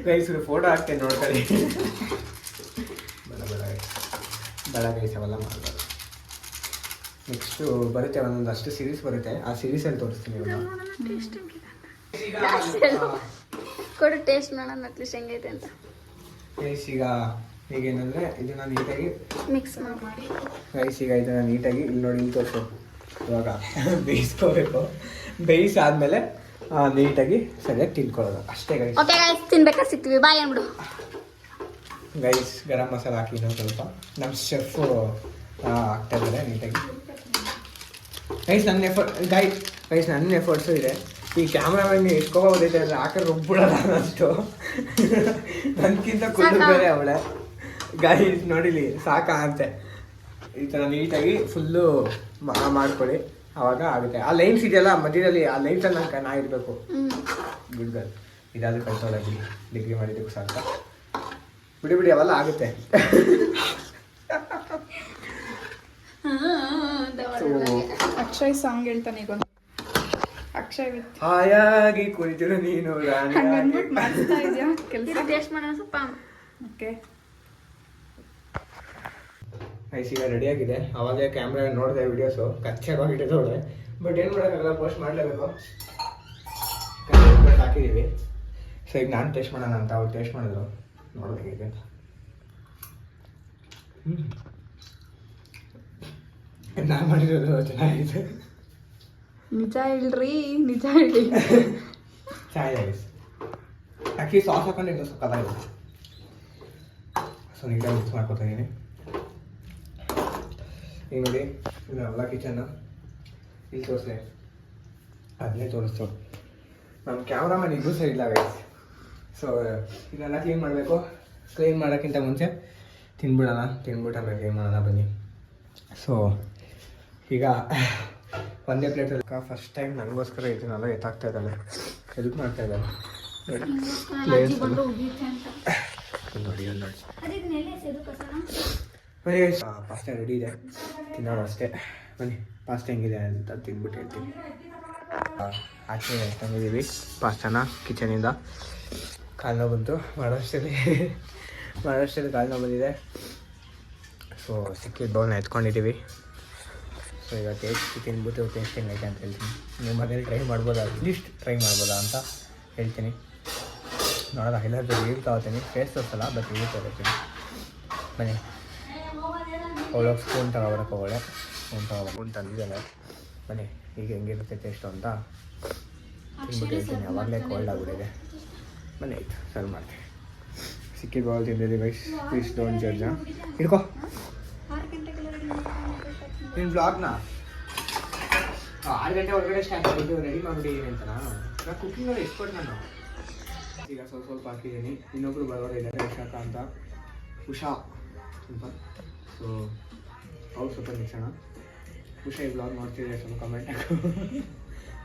ಗೈಸ್ ಫೋಟೋ ಹಾಕ್ತೇನೆ ನೋಡ್ಕೊಳ್ಳಿ. ಬೇಡ ಬೇಡ ಬೇಡ ಗೈಸ್, ಅವೆಲ್ಲ ಮಾಡಬಾರ್ದು. ನೆಕ್ಸ್ಟು ಬರುತ್ತೆ ಒಂದೊಂದು ಅಷ್ಟು ಸೀರೀಸ್ ಬರುತ್ತೆ. ಆ ಸೀರೀಸಲ್ಲಿ ತೋರಿಸ್ತೀನಿ
ಕೊಡು ಟೇಸ್ಟ್ ನೋಡೋಣ ಅಟ್ಲೀಸ್ಟ್ ಹೆಂಗೈತೆ ಅಂತ.
ಗೈಸ್ ಈಗೇನಂದರೆ ಇದನ್ನು ನೀಟಾಗಿ
ಮಿಕ್ಸ್ ಮಾಡಿ
ಗೈಸ್. ಈಗ ಇದನ್ನು ನೀಟಾಗಿ ಇಲ್ಲಿ ನೋಡಿ, ಇಲ್ಲಿ ತೋರಿಸು. ಇವಾಗ ಬೇಯಿಸ್ಕೋಬೇಕು. ಬೇಯಿಸಾದ್ಮೇಲೆ ನೀಟಾಗಿ ಸರಿಯಾಗಿ ತಿನ್ಕೊಳ್ಳೋದು ಅಷ್ಟೇ ಗೈಸ್.
ಓಕೆ ಗೈಸ್, ತಿನ್ಬೇಕಾದ್ರೆ ಸಿಗ್ತೀವಿ, ಬಾಯ್ ಅಂದ್ಬಿಡು.
ಗೈಸ್ ಗರಂ ಮಸಾಲ ಹಾಕಿ ಇನ್ನೊಂದು ಸ್ವಲ್ಪ ನಮ್ಮ ಶೆಫ್ ಹಾಕ್ತಾ ಇದ್ದಾರೆ ನೀಟಾಗಿ. ಗೈಸ್ ನನ್ನ ಎಫರ್ಟ್ಸು ಇದೆ. ಈ ಕ್ಯಾಮ್ರಾಮನ್ಗೆ ಎಷ್ಟ್ಕೋಬೋದೈತೆ ಅಂದರೆ ಹಾಕಿದ್ರೆ ರುಬ್ಬಿಡಲ್ಲ ಅನ್ನೋಷ್ಟು. ನನಗಿಂತ ಕುದ್ದು ಬೇರೆ ಅವಳೆ. ಗೈಸ್ ನೋಡಿಲಿ ಸಾಕಾ ಅಂತೆ. ಈ ಥರ ನೀಟಾಗಿ ಫುಲ್ಲು ಮಾಡ್ಕೊಳ್ಳಿ, ಆವಾಗ ಆಗುತ್ತೆ. ಆ ಲೈನ್ಸ್ ಇದೆಯಲ್ಲ ಮಧ್ಯದಲ್ಲಿ, ಆ ಲೈನ್ಸಲ್ಲಿ ನಾ ಇರಬೇಕು. Good girl. ಇದಾದರೂ ಕಳ್ಸೋಲ್ಲ ಡಿಗ್ರಿ ಮಾಡಿದ್ದಕ್ಕೆ ಸಾಕ. ಬಿಡಿ ಅವೆಲ್ಲ ಆಗುತ್ತೆ.
ಅಕ್ಷಯ್ ಸಾಂಗ್ ಹೇಳ್ತಾನೆ ಈಗ. ಅಕ್ಷಯ್
ಹಾಯಾಗಿ ಕುಳಿತಿರು ನೀನು
ಮಾಡ್ತಾ ಇದೆಯಾ ಕೆಲಸ?
ಟೇಸ್ಟ್ ಮಾಡೋಣ ಸ್ವಲ್ಪ.
ಓಕೆ
ಐಸ್ ಈಗ ರೆಡಿಯಾಗಿದೆ. ಅವಾಗಲೇ ಕ್ಯಾಮ್ರಾ ನೋಡಿದೆ ವಿಡಿಯೋಸು, ಕಚ್ಚಾಗೋಗಿದೆ ನೋಡಿದೆ. ಬಟ್ ಏನು ಮಾಡೋಕ್ಕಾಗಲ್ಲ, ಪೋಸ್ಟ್ ಮಾಡಲೇಬೇಕು. ಹಾಕಿದ್ದೀವಿ. ಸೊ ಈಗ ನಾನು ಟೇಸ್ಟ್ ಮಾಡೋಣ ಅಂತ ಅವ್ರು ಟೇಸ್ಟ್ ಮಾಡಿದ್ರು. ನೋಡೋದಾಗಿದೆ. ನಾನು ಮಾಡಿರೋದು ಚೆನ್ನಾಗಿದೆ.
ನಿಜ ಹೇಳ್ರಿ, ನಿಜ ಹೇಳಿ.
ಚೆನ್ನಾಗಿದೆ. ಆ್ಯಕ್ಚುಲಿ ಸಾಸ್ ಹಾಕೊಂಡಿದ್ದು ಸಕ್ಕತ್ತಾಗಿದೆ. ಸೊ ನೀಟಾಗಿ ಮಿಕ್ಸ್ ಮಾಡ್ಕೊತಾ ಇದ್ದೀನಿ. ಈಗ ನೋಡಿ ಇದೆಲ್ಲ ಕಿಚನ್ನು ಇಲ್ಲಿ ತೋರಿಸ್ದೆ, ಅದನ್ನೇ ತೋರಿಸ್ತು. ನಮ್ಮ ಕ್ಯಾಮ್ರಾಮನ್ ಇಬ್ಬರು ಸರಿ ಇಲ್ಲ ಗೈಸ್. ಸೊ ಇದೆಲ್ಲ ಕ್ಲೀನ್ ಮಾಡಬೇಕು. ಕ್ಲೀನ್ ಮಾಡೋಕ್ಕಿಂತ ಮುಂಚೆ ತಿಂದ್ಬಿಟ್ಟು ಆಮೇಲೆ ಕ್ಲೀನ್ ಮಾಡೋಣ ಬನ್ನಿ. ಸೊ ಈಗ ಒಂದೇ ಪ್ಲೇಟಲ್ಲಿ ಫಸ್ಟ್ ಟೈಮ್ ನನಗೋಸ್ಕರ ಇದನ್ನೆಲ್ಲ ಎತ್ತಾಗ್ತಾ ಇದ್ದಾಳೆ, ಹೆಲ್ಪ್ ಮಾಡ್ತಾ ಇದ್ದಾಳೆ. ನೋಡಿ ಪಾಸ್ತಾ ರೆಡಿ ಇದೆ, ತಿನ್ನೋದು ಅಷ್ಟೇ. ಬನ್ನಿ ಪಾಸ್ತಾ ಹೆಂಗಿದೆ ಅಂತ ತಿಂದ್ಬಿಟ್ಟು ಹೇಳ್ತೀನಿ. ಆಚೆ ತಂದಿದ್ದೀವಿ ಪಾಸ್ತಾನ ಕಿಚನಿಂದ. ಕಾಲು ನೋವು ಬಂತು ಮಾಡೋಷ್ಟರಲ್ಲಿ ಕಾಲು ನೋವು ಬಂದಿದೆ. ಸೊ ಸಿಕ್ಕಿದ ಬೌಲ್ನ ಎತ್ಕೊಂಡಿದ್ದೀವಿ. ಸೊ ಈಗ ಟೇಸ್ಟ್ ತಿಂದ್ಬಿಟ್ಟು ಟೇಸ್ಟ್ ಹೆಂಗೈತೆ ಅಂತ ಹೇಳ್ತೀನಿ. ನೀವು ಮನೇಲಿ ಟ್ರೈ ಮಾಡ್ಬೋದಾ, ಅಟ್ಲೀಸ್ಟ್ ಟ್ರೈ ಮಾಡ್ಬೋದಾ ಅಂತ ಹೇಳ್ತೀನಿ. ನೋಡೋಣ, ಎಲ್ಲಾದರೂ ರೀಲ್ ತಗೋತೀನಿ. ಫೇಸ್ ತೋರಿಸಲ್ಲ, ಬಟ್ ರೀಲ್ ತಗೋತೀನಿ. ಬನ್ನಿ ಅವಳೋಗಿ ಸ್ಪೂನ್ ತಗೊಬರಕ್ಕೆ ಸ್ಪೂನ್ ತಂದಿದ್ದಾಳೆ. ಬನ್ನಿ ಈಗ ಹೆಂಗಿರುತ್ತೆ ಟೇಸ್ಟು ಅಂತ ತಿಂದ್ಬಿಟ್ಟು ಹೇಳ್ತೀನಿ. ಅವಾಗಲೇ ಕೋಲ್ಡ್ ಆಗಿಬಿಟ್ಟಿದೆ. ಬನ್ನಿ ಆಯಿತು, ಸರ್ವ್ ಮಾಡ್ತೀನಿ. ಸಿಕ್ಕಿದ ಬೌಲ್ ತಿಂದಿದ್ದೀವಿ ಗೈಸ್. Please don't judge. ಹಿಡ್ಕೋ ನಿನ್ನ ಬ್ಲಾಗ್ನ 6 ಗಂಟೆ ಹೊರಗಡೆ ಸ್ಟಾರ್ಟ್ ಮಾಡಿದ್ದು ರೆಡಿ ಮಾಡಿಬಿಟ್ಟಿದ್ದೀನಿ ಅಂತ. ನಾನು ಕುಕ್ಕಿಂಗಲ್ಲಿ ಎಕ್ಸ್ಪರ್ಟ್ ನಾನು. ಈಗ ಸ್ವಲ್ಪ ಹಾಕಿದ್ದೀನಿ. ಇನ್ನೊಬ್ರು ಬರೋರಿದ್ದಾರೆ, ಉಷಾಕ ಅಂತ. ಉಷಾ ಸ್ವಲ್ಪ. ಸೊ ಅವ್ರು ಸ್ವಲ್ಪ ನಿಲ್ಸೋಣ. ಉಷಾ ಈ ಬ್ಲಾಗ್ ನೋಡ್ತಿದ್ರೆ ಸ್ವಲ್ಪ ಕಮೆಂಟ್ ಹಾಕು.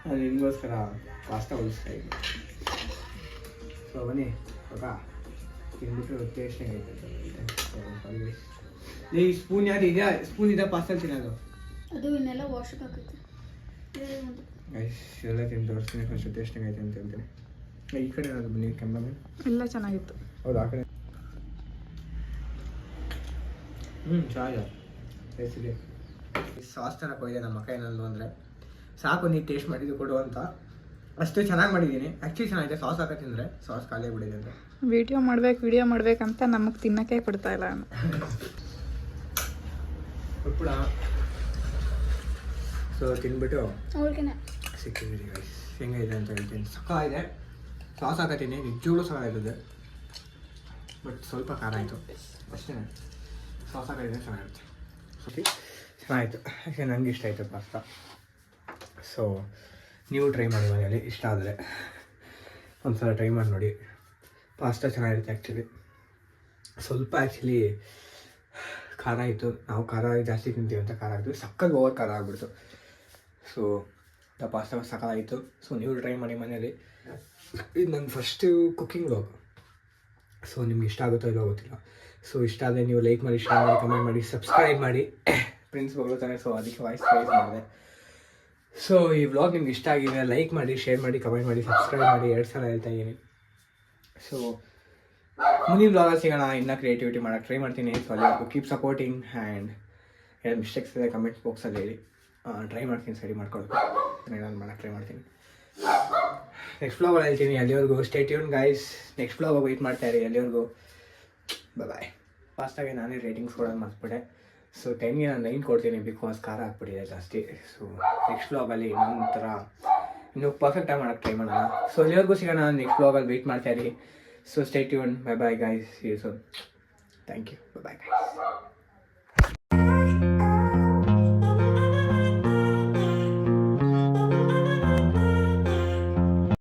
ನಾನು ನಿಮಗೋಸ್ಕರ ಪಾಸ್ತಾ ಉಳಿಸ್ತಾ ಇದ್ದೀನಿ. ಸೊ ಬನ್ನಿ ಇವಾಗ ತಿಂದ್ಬಿಟ್ಟು ಟೇಸ್ಟ್ ಹೆಂಗೈತೆ. ಈ ಸ್ಪೂನ್ ಯಾರು ಇದೆಯಾ? ಸ್ಪೂನ್ ಇದೆ ಪಾಸ್ತಾ ತಿನ್ನೋದು.
ಅದು ಇನ್ನೆಲ್ಲ ವಾಶ್ಗೆ ಹಾಕೈತೆ.
ಗೈಸ್ ಎಲ್ಲ ತಿಂದು ತೋರಿಸ್ತೀನಿ ಫಸ್ಟ್ ಟೇಸ್ಟ್ ಹೆಂಗೈತೆ ಅಂತ ಹೇಳ್ತೀನಿ. ಈ ಕಡೆ ಏನಾದ್ರು ಬನ್ನಿ ಕ್ಯಾಮ್ರಾಮನ್.
ಎಲ್ಲ ಚೆನ್ನಾಗಿತ್ತು.
ಹೌದು ಆ ಕಡೆ. ಚೆನ್ನಾಗಿದೆ. ಟೇಸ್ಟಿದೆ. ಸಾಸ್ ಥರ ಕೊಯ್ದೆ ನಮ್ಮ ಕೈನಲ್ಲೂ ಅಂದರೆ ಸಾಕು ನೀನು ಟೇಸ್ಟ್ ಮಾಡಿದ್ದು ಕೊಡು ಅಂತ. ಅಷ್ಟು ಚೆನ್ನಾಗಿ ಮಾಡಿದ್ದೀನಿ. ಆ್ಯಕ್ಚುಲಿ ಚೆನ್ನಾಗಿದೆ. ಸಾಸ್ ಹಾಕಿ ತಿಂದರೆ ಸಾಸ್ ಖಾಲಿ ಆಗಿಬಿಟ್ಟಿದೆ ಅಂತ.
ವಿಡಿಯೋ ಮಾಡ್ಬೇಕಂತ ನಮಗೆ ತಿನ್ನೋಕ್ಕೆ ಕೊಡ್ತಾ ಇಲ್ಲ.
ಉಪ್ಪುಳ. ಸೊ ತಿಂದ್ಬಿಟ್ಟು
ಅವ್ರಿಗೆನೆ
ಸಿಕ್ಕಿದ್ದೀರಿ ಗೈಸ್. ಹೆಂಗಿದೆ ಅಂತ ಹೇಳ್ತೀನಿ. ಸಕ್ಕ ಇದೆ. ಸಾಸ್ ಹಾಕತ್ತೀನಿ, ನಿಜವಾಗ್ಲೂ ಚೆನ್ನಾಗಿದೆ. ಬಟ್ ಸ್ವಲ್ಪ ಖಾರ ಆಯಿತು ಅಷ್ಟೇ. ಸಾಸ್ ಹಾಕಿದ್ರೆ ಚೆನ್ನಾಗಿರುತ್ತೆ. ಓಕೆ ಚೆನ್ನಾಗಿತ್ತು. ಯಾಕೆ ನನಗೆ ಇಷ್ಟ ಆಯಿತು ಪಾಸ್ತಾ. ಸೊ ನೀವು ಟ್ರೈ ಮಾಡಿ ಮನೆಯಲ್ಲಿ. ಇಷ್ಟ ಆದರೆ ಒಂದ್ಸಲ ಟ್ರೈ ಮಾಡಿ ನೋಡಿ. ಪಾಸ್ತಾ ಚೆನ್ನಾಗಿರುತ್ತೆ ಆ್ಯಕ್ಚುಲಿ. ಸ್ವಲ್ಪ ಆ್ಯಕ್ಚುಲಿ ಖಾರ ಇತ್ತು. ನಾವು ಖಾರ ಜಾಸ್ತಿ ತಿಂತೀವಿ ಅಂತ ಖಾರ ಆಗ್ತೀವಿ. ಸಕ್ಕತ್ ಓವರ್ ಖಾರ ಆಗ್ಬಿಡ್ತು. ಸೊ ಪಾಸ್ತಾ ಸಕ್ಕತ್ತಾಗಿತ್ತು. ಸೊ ನೀವು ಟ್ರೈ ಮಾಡಿ ಮನೆಯಲ್ಲಿ. ಇದು ನನ್ನ ಫಸ್ಟು ಕುಕ್ಕಿಂಗ್ ವ್ಲಾಗ್. ಸೊ ನಿಮ್ಗೆ ಇಷ್ಟ ಆಗುತ್ತೋ ಇಲ್ಲೋ ಗೊತ್ತಿಲ್ಲ. ಸೊ ಇಷ್ಟ ಆದರೆ ನೀವು ಲೈಕ್ ಮಾಡಿ, ಶೇರ್ ಮಾಡಿ, ಕಮೆಂಟ್ ಮಾಡಿ, ಸಬ್ಸ್ಕ್ರೈಬ್ ಮಾಡಿ. ಪ್ರಿನ್ಸ್ ಬಗ್ಲತಾನೆ, ಸೊ ಅದಕ್ಕೆ ವಾಯ್ಸ್ ಮಾಡಿದೆ. ಸೊ ಈ ವ್ಲಾಗ್ ನಿಮ್ಗೆ ಇಷ್ಟ ಆಗಿದೆ ಲೈಕ್ ಮಾಡಿ, ಶೇರ್ ಮಾಡಿ, ಕಮೆಂಟ್ ಮಾಡಿ, ಸಬ್ಸ್ಕ್ರೈಬ್ ಮಾಡಿ. 2 ಸಲ ಹೇಳ್ತಾ ಇದ್ದೀನಿ. ಸೊ ಮುಂದಿನ ವ್ಲಾಗಲ್ಲಿ ಸಿಗೋಣ. ಇನ್ನೂ ಕ್ರಿಯೇಟಿವಿಟಿ ಮಾಡೋಕ್ಕೆ ಟ್ರೈ ಮಾಡ್ತೀನಿ. ಸೊ ಅಲ್ಲಿ ಕೀಪ್ ಸಪೋರ್ಟಿಂಗ್ ಆ್ಯಂಡ್ ಏನು ಮಿಸ್ಟೇಕ್ಸ್ ಇದೆ ಕಮೆಂಟ್ ಬಾಕ್ಸಲ್ಲಿ ಹೇಳಿ. ಟ್ರೈ ಮಾಡ್ತೀನಿ ಸರಿ ಮಾಡ್ಕೊಳ್ಬೇಕು. ನಾನು ಮಾಡೋಕ್ಕೆ ಟ್ರೈ ಮಾಡ್ತೀನಿ. ನೆಕ್ಸ್ಟ್ ವ್ಲಾಗಲ್ಲಿ ಹೇಳ್ತೀನಿ. ಅಲ್ಲಿವರೆಗೂ stay tune guys. Next vlog wait ಮಾಡ್ತಾ ಇರಿ. ಅಲ್ಲಿವರೆಗೂ ಬಾಯ್. ಫಾಸ್ಟಾಗಿ ನಾನೇ ರೇಟಿಂಗ್ಸ್ ಕೊಡೋದು ಮರ್ತ್ಬಿಟ್ಟೆ. ಸೊ 10ಗೆ ನಾನು 9 ಕೊಡ್ತೀನಿ ಬಿಕಾಸ್ ಖಾರ ಹಾಕ್ಬಿಟ್ಟಿದೆ ಜಾಸ್ತಿ. ಸೊ ನೆಕ್ಸ್ಟ್ ವ್ಲಾಗಲ್ಲಿ ಇನ್ನೊಂಥರ ಇನ್ನೂ ಪರ್ಫೆಕ್ಟಾಗಿ ಮಾಡೋಕ್ಕೆ ಟ್ರೈ ಮಾಡೋಣ. ಸೊ ಇಲ್ಲಿವರೆಗೂ ಸಿಗೋಣ ನೆಕ್ಸ್ಟ್ ವ್ಲಾಗಲ್ಲಿ ವೆಯ್ಟ್ ಮಾಡ್ತಾ ಇರಿ. So stay tune. Bye bye guys. See you soon. Thank you. Bye bye guys.